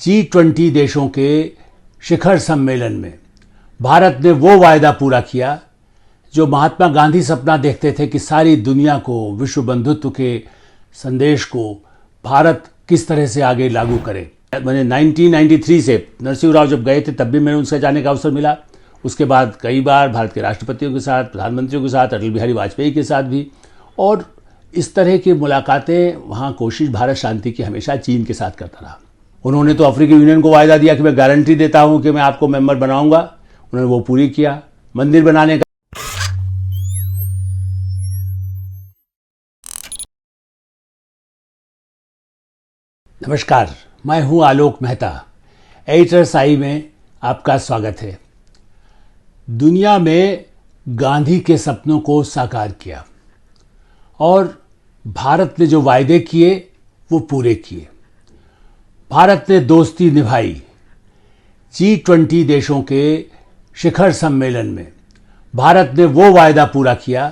G20 देशों के शिखर सम्मेलन में भारत ने वो वायदा पूरा किया जो महात्मा गांधी सपना देखते थे कि सारी दुनिया को विश्व बंधुत्व के संदेश को भारत किस तरह से आगे लागू करे। मैंने 1993 से नरसिंह राव जब गए थे तब भी मैंने उनसे जाने का अवसर मिला। उसके बाद कई बार भारत के राष्ट्रपतियों के साथ, प्रधानमंत्रियों के साथ, अटल बिहारी वाजपेयी के साथ भी, और इस तरह की मुलाकातें वहाँ कोशिश भारत शांति की हमेशा चीन के साथ करता रहा। उन्होंने तो अफ्रीकी यूनियन को वायदा दिया कि मैं गारंटी देता हूँ कि मैं आपको मेंबर बनाऊंगा, उन्होंने वो पूरी किया। मंदिर बनाने का नमस्कार, मैं हूं आलोक मेहता। एडिटर्स आई में आपका स्वागत है। दुनिया में गांधी के सपनों को साकार किया और भारत ने जो वायदे किए वो पूरे किए। भारत ने दोस्ती निभाई। G20 देशों के शिखर सम्मेलन में भारत ने वो वायदा पूरा किया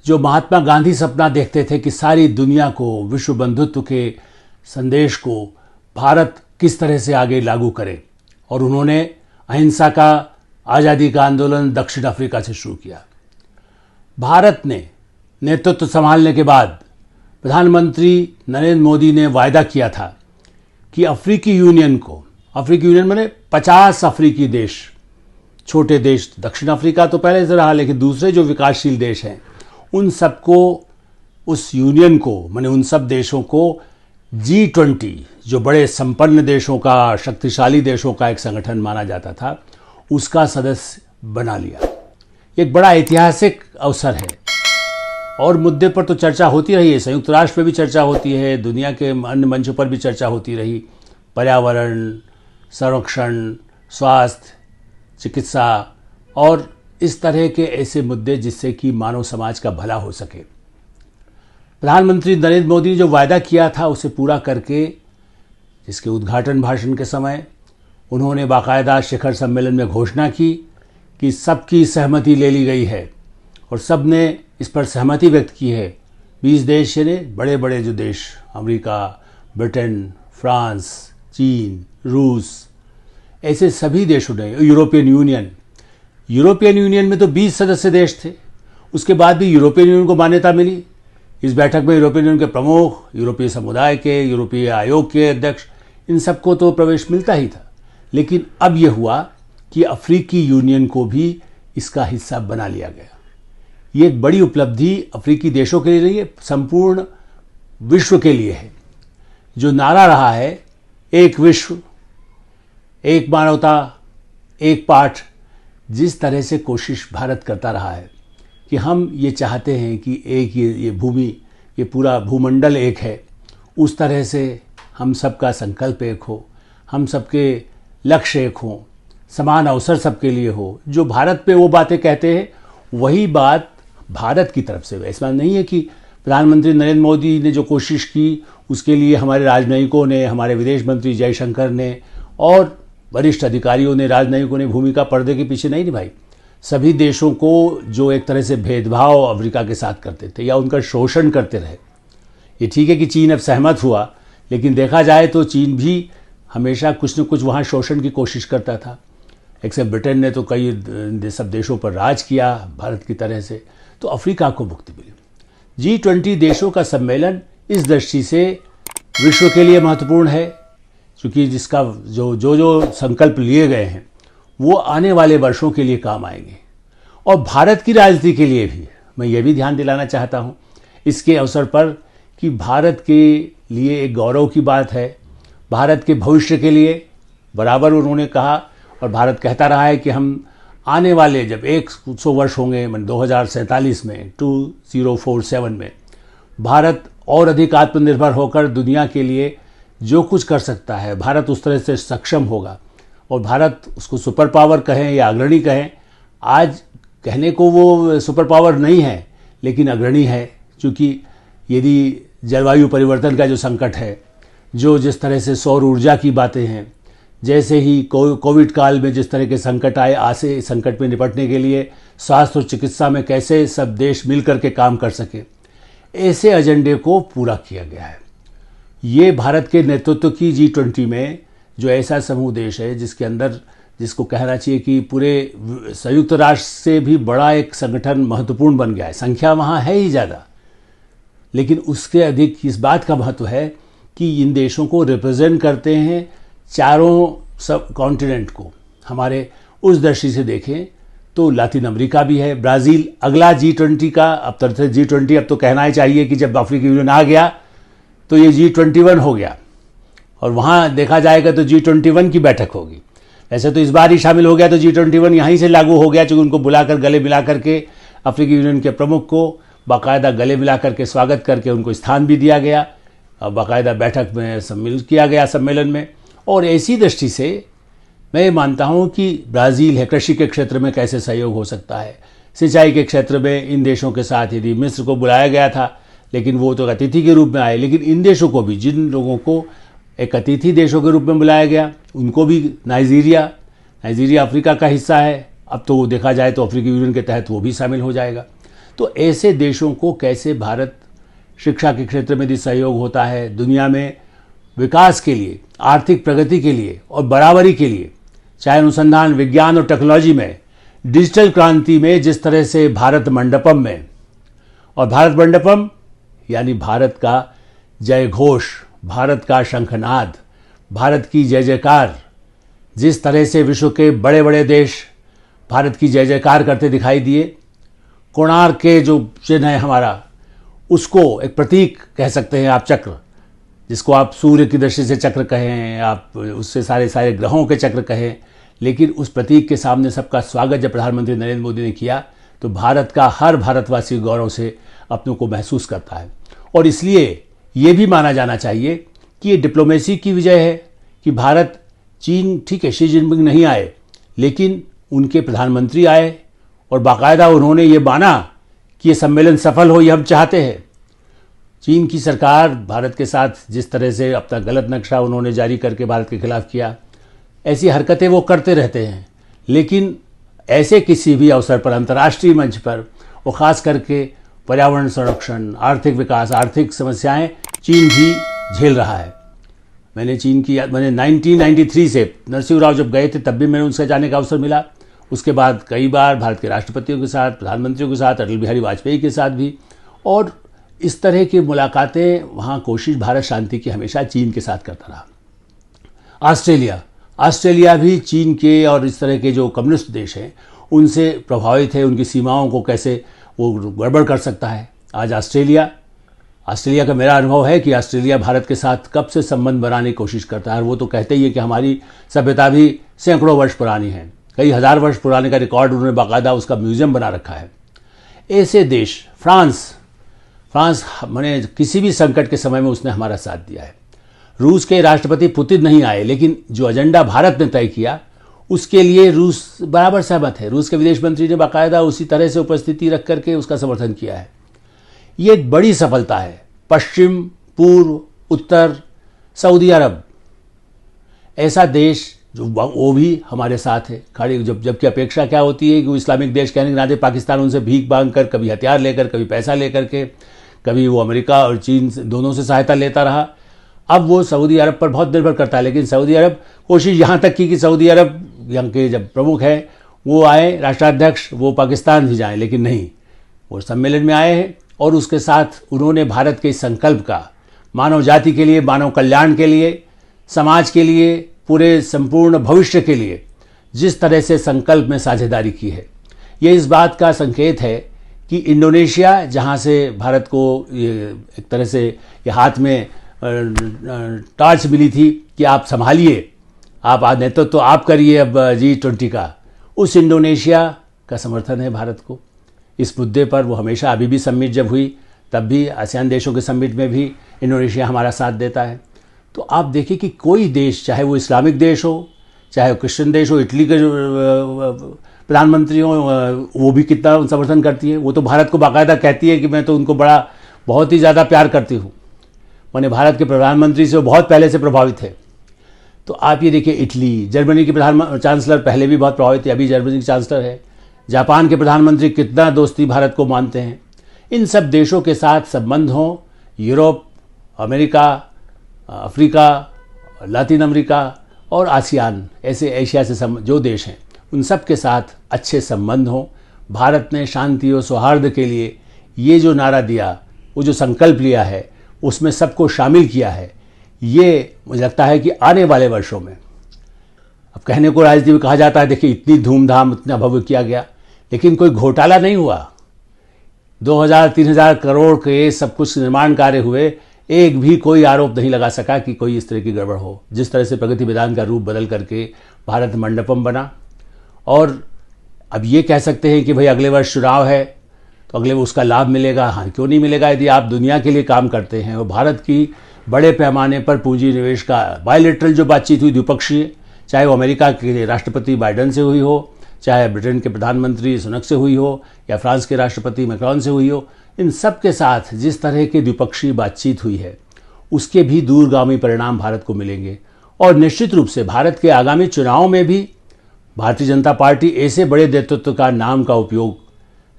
जो महात्मा गांधी सपना देखते थे कि सारी दुनिया को विश्व बंधुत्व के संदेश को भारत किस तरह से आगे लागू करे। और उन्होंने अहिंसा का, आज़ादी का आंदोलन दक्षिण अफ्रीका से शुरू किया। भारत ने नेतृत्व संभालने के बाद प्रधानमंत्री नरेंद्र मोदी ने वायदा किया था कि अफ्रीकी यूनियन माने 50 अफ्रीकी देश, छोटे देश, दक्षिण अफ्रीका तो पहले से रहा, लेकिन दूसरे जो विकासशील देश हैं उन सबको, उस यूनियन को, माने उन सब देशों को G20 जो बड़े संपन्न देशों का, शक्तिशाली देशों का एक संगठन माना जाता था, उसका सदस्य बना लिया। एक बड़ा ऐतिहासिक अवसर है और मुद्दे पर तो चर्चा होती रही है। संयुक्त राष्ट्र में भी चर्चा होती है, दुनिया के अन्य मंचों पर भी चर्चा होती रही। पर्यावरण संरक्षण, स्वास्थ्य, चिकित्सा और इस तरह के ऐसे मुद्दे जिससे कि मानव समाज का भला हो सके। प्रधानमंत्री नरेंद्र मोदी ने जो वायदा किया था उसे पूरा करके, जिसके उद्घाटन भाषण के समय उन्होंने बाकायदा शिखर सम्मेलन में घोषणा की कि सबकी सहमति ले ली गई है और सब ने इस पर सहमति व्यक्त की है। 20 देश ने, बड़े बड़े जो देश, अमेरिका, ब्रिटेन, फ्रांस, चीन, रूस, ऐसे सभी देशों ने, यूरोपियन यूनियन में तो 20 सदस्य देश थे। उसके बाद भी यूरोपियन यूनियन को मान्यता मिली। इस बैठक में यूरोपियन यूनियन के प्रमुख, यूरोपीय समुदाय के, यूरोपीय आयोग के अध्यक्ष, इन सबको तो प्रवेश मिलता ही था। लेकिन अब यह हुआ कि अफ्रीकी यूनियन को भी इसका हिस्सा बना लिया गया। ये एक बड़ी उपलब्धि अफ्रीकी देशों के लिए नहीं है, संपूर्ण विश्व के लिए है। जो नारा रहा है, एक विश्व, एक मानवता, एक पाठ, जिस तरह से कोशिश भारत करता रहा है कि हम ये चाहते हैं कि एक ये भूमि, ये पूरा भूमंडल एक है, उस तरह से हम सबका संकल्प एक हो, हम सबके लक्ष्य एक हो, समान अवसर सबके लिए हो। जो भारत पे वो बातें कहते हैं वही बात भारत की तरफ से। ऐसा नहीं है कि प्रधानमंत्री नरेंद्र मोदी ने जो कोशिश की उसके लिए हमारे राजनयिकों ने, हमारे विदेश मंत्री जयशंकर ने और वरिष्ठ अधिकारियों ने, राजनयिकों ने भूमिका पर्दे के पीछे नहीं निभाई। सभी देशों को जो एक तरह से भेदभाव अफ्रीका के साथ करते थे या उनका शोषण करते रहे। ये ठीक है कि चीन अब सहमत हुआ, लेकिन देखा जाए तो चीन भी हमेशा कुछ न कुछ वहाँ शोषण की कोशिश करता था। एक्सेप्ट ब्रिटेन ने तो कई सब देशों पर राज किया भारत की तरह से। तो अफ्रीका को मुक्ति मिली। G20 देशों का सम्मेलन इस दृष्टि से विश्व के लिए महत्वपूर्ण है क्योंकि जिसका जो संकल्प लिए गए हैं वो आने वाले वर्षों के लिए काम आएंगे। और भारत की राजनीति के लिए भी मैं ये भी ध्यान दिलाना चाहता हूँ इसके अवसर पर कि भारत के लिए एक गौरव की बात है। भारत के भविष्य के लिए बराबर उन्होंने कहा और भारत कहता रहा है कि हम आने वाले जब 100 वर्ष होंगे, 2047 में, 2047 में, भारत और अधिक आत्मनिर्भर होकर दुनिया के लिए जो कुछ कर सकता है, भारत उस तरह से सक्षम होगा। और भारत, उसको सुपर पावर कहें या अग्रणी कहें, आज कहने को वो सुपर पावर नहीं है लेकिन अग्रणी है। क्योंकि यदि जलवायु परिवर्तन का जो संकट है, जो जिस तरह से सौर ऊर्जा की बातें हैं, जैसे ही कोविड काल में जिस तरह के संकट आए, आज से संकट में निपटने के लिए स्वास्थ्य और चिकित्सा में कैसे सब देश मिलकर के काम कर सके, ऐसे एजेंडे को पूरा किया गया है। ये भारत के नेतृत्व की G20 में जो ऐसा समूह देश है जिसके अंदर, जिसको कहना चाहिए कि पूरे संयुक्त राष्ट्र से भी बड़ा एक संगठन महत्वपूर्ण बन गया है। संख्या वहाँ है ही ज़्यादा, लेकिन उसके अधिक इस बात का महत्व है कि इन देशों को रिप्रेजेंट करते हैं चारों सब कॉन्टिनेंट को। हमारे उस दृष्टि से देखें तो लातिन अमेरिका भी है, ब्राज़ील अगला G20 का, अब तरह से G20 अब तो कहना ही चाहिए कि जब अफ्रीकी यूनियन आ गया तो ये G21 हो गया, और वहाँ देखा जाएगा तो G21 की बैठक होगी। ऐसे तो इस बार ही शामिल हो गया तो G21 यहीं से लागू हो गया, चूँकि उनको बुलाकर गले मिला करके अफ्रीकी यूनियन के प्रमुख को बाकायदा गले मिला करके स्वागत करके उनको स्थान भी दिया गया, बाकायदा बैठक में सम्मिलित किया गया सम्मेलन में। और ऐसी दृष्टि से मैं ये मानता हूँ कि ब्राज़ील है, कृषि के क्षेत्र में कैसे सहयोग हो सकता है, सिंचाई के क्षेत्र में इन देशों के साथ, यदि मिस्र को बुलाया गया था लेकिन वो तो अतिथि के रूप में आए, लेकिन इन देशों को भी, जिन लोगों को एक अतिथि देशों के रूप में बुलाया गया, उनको भी नाइजीरिया अफ्रीका का हिस्सा है, अब तो देखा जाए तो अफ्रीकी यूनियन के तहत वो भी शामिल हो जाएगा। तो ऐसे देशों को कैसे भारत शिक्षा के क्षेत्र में भी सहयोग होता है, दुनिया में विकास के लिए, आर्थिक प्रगति के लिए और बराबरी के लिए, चाहे अनुसंधान, विज्ञान और टेक्नोलॉजी में, डिजिटल क्रांति में, जिस तरह से भारत मंडपम में, और भारत मंडपम यानी भारत का जय घोष, भारत का शंखनाद, भारत की जय जयकार, जिस तरह से विश्व के बड़े बड़े देश भारत की जय जयकार करते दिखाई दिए। कोणार्क के जो चिन्ह है हमारा, उसको एक प्रतीक कह सकते हैं आप, चक्र, जिसको आप सूर्य की दृष्टि से चक्र कहें, आप उससे सारे ग्रहों के चक्र कहें, लेकिन उस प्रतीक के सामने सबका स्वागत जब प्रधानमंत्री नरेंद्र मोदी ने किया तो भारत का हर भारतवासी गौरव से अपनों को महसूस करता है। और इसलिए ये भी माना जाना चाहिए कि ये डिप्लोमेसी की विजय है कि भारत, चीन ठीक है, शी जिनपिंग नहीं आए, लेकिन उनके प्रधानमंत्री आए और बाकायदा उन्होंने ये माना कि ये सम्मेलन सफल हो, ये हम चाहते हैं। चीन की सरकार भारत के साथ जिस तरह से अपना गलत नक्शा उन्होंने जारी करके भारत के खिलाफ किया, ऐसी हरकतें वो करते रहते हैं, लेकिन ऐसे किसी भी अवसर पर, अंतर्राष्ट्रीय मंच पर, और ख़ास करके पर्यावरण संरक्षण, आर्थिक विकास, आर्थिक समस्याएं चीन भी झेल रहा है। मैंने 1993 से, नरसिंह राव जब गए थे तब भी मैंने उनसे जाने का अवसर मिला, उसके बाद कई बार भारत के राष्ट्रपतियों के साथ, प्रधानमंत्रियों के साथ, अटल बिहारी वाजपेयी के साथ भी, और इस तरह की मुलाकातें, वहाँ कोशिश भारत शांति की हमेशा चीन के साथ करता रहा। ऑस्ट्रेलिया भी चीन के और इस तरह के जो कम्युनिस्ट देश हैं उनसे प्रभावित है, उनकी सीमाओं को कैसे वो गड़बड़ कर सकता है। आज ऑस्ट्रेलिया का मेरा अनुभव है कि ऑस्ट्रेलिया भारत के साथ कब से संबंध बनाने की कोशिश करता है, और वो तो कहते ही है कि हमारी सभ्यता भी सैकड़ों वर्ष पुरानी है, कई हज़ार वर्ष पुराने का रिकॉर्ड उन्होंने बाकायदा उसका म्यूजियम बना रखा है। ऐसे देश, फ्रांस मैंने किसी भी संकट के समय में उसने हमारा साथ दिया है। रूस के राष्ट्रपति पुतिन नहीं आए, लेकिन जो एजेंडा भारत ने तय किया उसके लिए रूस बराबर सहमत है। रूस के विदेश मंत्री ने बाकायदा उसी तरह से उपस्थिति रख करके उसका समर्थन किया है। ये एक बड़ी सफलता है। पश्चिम, पूर्व, उत्तर, सऊदी अरब, ऐसा देश जो वो भी हमारे साथ है खड़े। जबकि अपेक्षा क्या होती है कि वो इस्लामिक देश कहने के नाते पाकिस्तान उनसे भीख मांग कर, कभी हथियार लेकर, कभी पैसा लेकर के, कभी वो अमेरिका और चीन दोनों से सहायता लेता रहा। अब वो सऊदी अरब पर बहुत निर्भर करता है, लेकिन सऊदी अरब कोशिश यहाँ तक की कि सऊदी अरब यहाँ के जब प्रमुख है वो आए, राष्ट्राध्यक्ष, वो पाकिस्तान भी जाएं, लेकिन नहीं, वो सम्मेलन में आए हैं और उसके साथ उन्होंने भारत के संकल्प का, मानव जाति के लिए, मानव कल्याण के लिए, समाज के लिए, पूरे संपूर्ण भविष्य के लिए जिस तरह से संकल्प में साझेदारी की है, ये इस बात का संकेत है कि इंडोनेशिया, जहाँ से भारत को ये एक तरह से ये हाथ में टार्च मिली थी कि आप संभालिए, आप नेतृत्व तो आप करिए अब G20 का, उस इंडोनेशिया का समर्थन है भारत को इस मुद्दे पर। वो हमेशा, अभी भी समिट जब हुई तब भी, आसियान देशों के समिट में भी इंडोनेशिया हमारा साथ देता है। तो आप देखिए कि कोई देश, चाहे वो इस्लामिक देश हो, चाहे वो क्रिश्चियन देश हो, इटली के जो प्रधानमंत्री हो, वो भी कितना समर्थन करती है। वो तो भारत को बाकायदा कहती है कि मैं तो उनको बहुत ही ज़्यादा प्यार करती हूँ। मैंने भारत के प्रधानमंत्री से बहुत पहले से प्रभावित है। तो आप ये देखिए, इटली, जर्मनी के चांसलर पहले भी बहुत प्रभावित थे, अभी जर्मनी के चांसलर है। जापान के प्रधानमंत्री कितना दोस्ती भारत को मानते हैं। इन सब देशों के साथ संबंध हों, Europe, America, Africa, Latin America और आसियान, ऐसे एशिया से जो देश हैं उन सब के साथ अच्छे संबंध हों। भारत ने शांति और सौहार्द के लिए ये जो नारा दिया, वो जो संकल्प लिया है, उसमें सबको शामिल किया है। ये मुझे लगता है कि आने वाले वर्षों में, अब कहने को राजनीति में कहा जाता है देखिए इतनी धूमधाम इतना भव्य किया गया, लेकिन कोई घोटाला नहीं हुआ। 2000-3000 करोड़ के सब कुछ निर्माण कार्य हुए, एक भी कोई आरोप नहीं लगा सका कि कोई इस तरह की गड़बड़ हो। जिस तरह से प्रगति मैदान का रूप बदल करके भारत मंडपम बना, और अब ये कह सकते हैं कि भाई अगले वर्ष चुनाव है तो अगले उसका लाभ मिलेगा। हाँ, क्यों नहीं मिलेगा? यदि आप दुनिया के लिए काम करते हैं और भारत की बड़े पैमाने पर पूंजी निवेश का बायलैटरल जो बातचीत हुई द्विपक्षीय, चाहे वो अमेरिका के राष्ट्रपति बाइडेन से हुई हो, चाहे ब्रिटेन के प्रधानमंत्री सुनक से हुई हो, या फ्रांस के राष्ट्रपति मैक्रॉन से हुई हो, इन सब के साथ जिस तरह की द्विपक्षीय बातचीत हुई है उसके भी दूरगामी परिणाम भारत को मिलेंगे। और निश्चित रूप से भारत के आगामी चुनाव में भी भारतीय जनता पार्टी ऐसे बड़े नेतृत्व का नाम का उपयोग,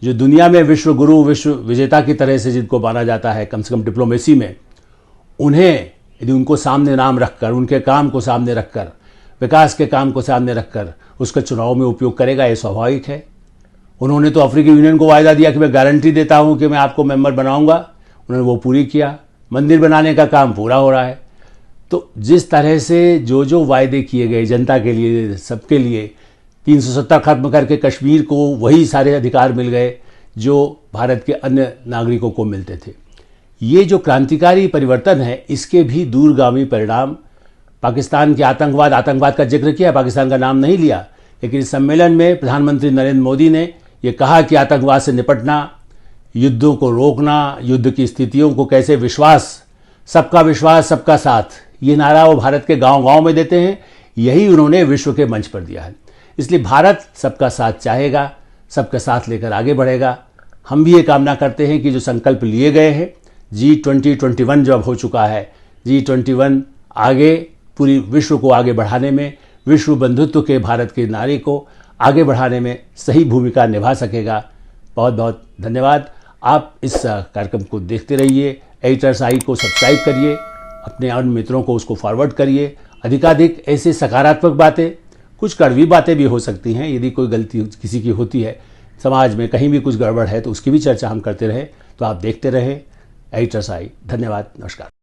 जो दुनिया में विश्व गुरु विश्व विजेता की तरह से जिनको माना जाता है कम से कम डिप्लोमेसी में, उन्हें यदि उनको सामने नाम रखकर, उनके काम को सामने रखकर, विकास के काम को सामने रखकर उसका चुनाव में उपयोग करेगा, ये स्वाभाविक है। उन्होंने तो अफ्रीकी यूनियन को वायदा दिया कि मैं गारंटी देता हूं कि मैं आपको मेंबर बनाऊंगा, उन्होंने वो पूरी किया। मंदिर बनाने का काम पूरा हो रहा है। तो जिस तरह से जो जो वायदे किए गए जनता के लिए, सबके लिए, 370 खत्म करके कश्मीर को वही सारे अधिकार मिल गए जो भारत के अन्य नागरिकों को मिलते थे। ये जो क्रांतिकारी परिवर्तन है, इसके भी दूरगामी परिणाम, पाकिस्तान के आतंकवाद का जिक्र किया, पाकिस्तान का नाम नहीं लिया, लेकिन इस सम्मेलन में प्रधानमंत्री नरेंद्र मोदी ने ये कहा कि आतंकवाद से निपटना, युद्धों को रोकना, युद्ध की स्थितियों को कैसे विश्वास, सबका साथ, ये नारा वो भारत के गांव-गांव में देते हैं। यही उन्होंने विश्व के मंच पर दिया है। इसलिए भारत सबका साथ चाहेगा, सबका साथ लेकर आगे बढ़ेगा। हम भी ये कामना करते हैं कि जो संकल्प लिए गए हैं, G20 जो अब हो चुका है, G21 आगे पूरी विश्व को आगे बढ़ाने में, विश्व बंधुत्व के भारत के नारे को आगे बढ़ाने में सही भूमिका निभा सकेगा। बहुत बहुत धन्यवाद। आप इस कार्यक्रम को देखते रहिए, एडिटर्स आई को सब्सक्राइब करिए, अपने अन्य मित्रों को उसको फॉरवर्ड करिए। अधिकाधिक ऐसे सकारात्मक बातें, कुछ कड़वी बातें भी हो सकती हैं, यदि कोई गलती किसी की होती है, समाज में कहीं भी कुछ गड़बड़ है तो उसकी भी चर्चा हम करते रहें। तो आप देखते रहें एडिटर्स आई। धन्यवाद, नमस्कार।